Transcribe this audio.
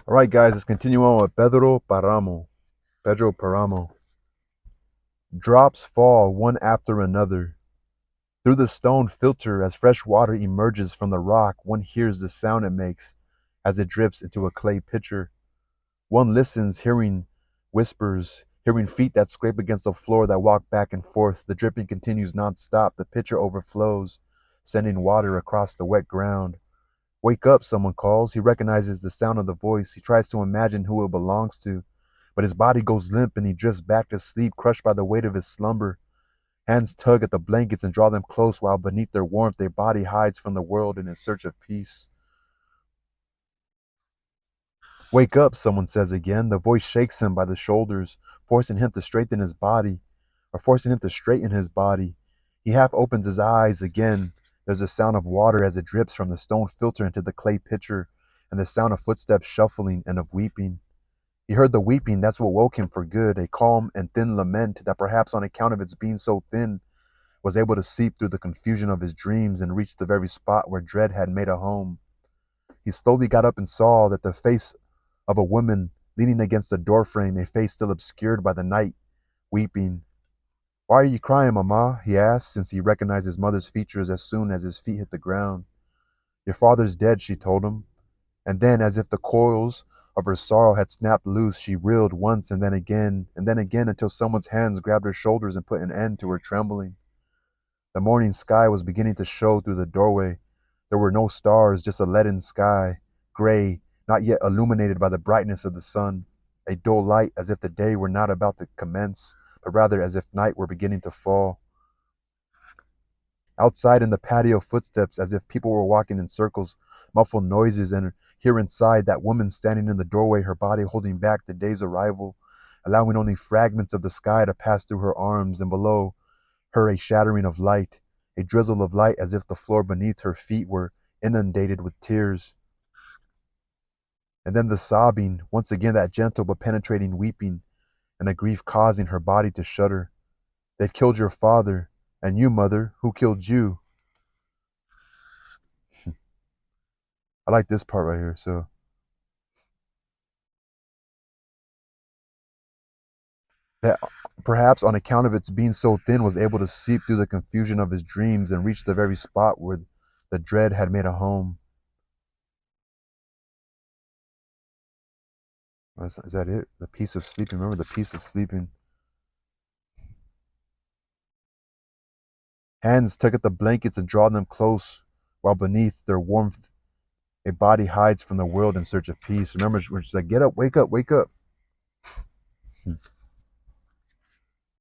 All right, guys, let's continue on with Pedro Paramo. Pedro Paramo. Drops fall one after another. Through the stone filter, as fresh water emerges from the rock, one hears the sound it makes as it drips into a clay pitcher. One listens, hearing whispers, hearing feet that scrape against the floor that walk back and forth. The dripping continues nonstop. The pitcher overflows, sending water across the wet ground. Wake up, someone calls. He recognizes the sound of the voice. He tries to imagine who it belongs to, but his body goes limp and he drifts back to sleep, crushed by the weight of his slumber. Hands tug at the blankets and draw them close while beneath their warmth, their body hides from the world in search of peace. Wake up, someone says again. The voice shakes him by the shoulders, forcing him to straighten his body, or forcing him to straighten his body. He half opens his eyes again. There's a sound of water as it drips from the stone filter into the clay pitcher, and the sound of footsteps shuffling and of weeping. He heard the weeping, that's what woke him for good, a calm and thin lament that perhaps on account of its being so thin, was able to seep through the confusion of his dreams and reach the very spot where dread had made a home. He slowly got up and saw that the face of a woman leaning against the doorframe, a face still obscured by the night, weeping. Why are you crying, Mama? He asked, since he recognized his mother's features as soon as his feet hit the ground. Your father's dead, she told him. And then, as if the coils of her sorrow had snapped loose, she reeled once and then again until someone's hands grabbed her shoulders and put an end to her trembling. The morning sky was beginning to show through the doorway. There were no stars, just a leaden sky, gray, not yet illuminated by the brightness of the sun, a dull light as if the day were not about to commence, but rather as if night were beginning to fall. Outside in the patio, footsteps as if people were walking in circles, muffled noises, and here inside, that woman standing in the doorway, her body holding back the day's arrival, allowing only fragments of the sky to pass through her arms, and below her a shattering of light, a drizzle of light as if the floor beneath her feet were inundated with tears. And then the sobbing, once again that gentle but penetrating weeping, and a grief causing her body to shudder. They've killed your father, and you, mother, who killed you? I like this part right here. So that perhaps on account of its being so thin was able to seep through the confusion of his dreams and reach the very spot where the dread had made a home. Is that it? The peace of sleeping. Remember the peace of sleeping. Hands tug at the blankets and draw them close, while beneath their warmth, a body hides from the world in search of peace. Remember, we're just like, get up, wake up, wake up.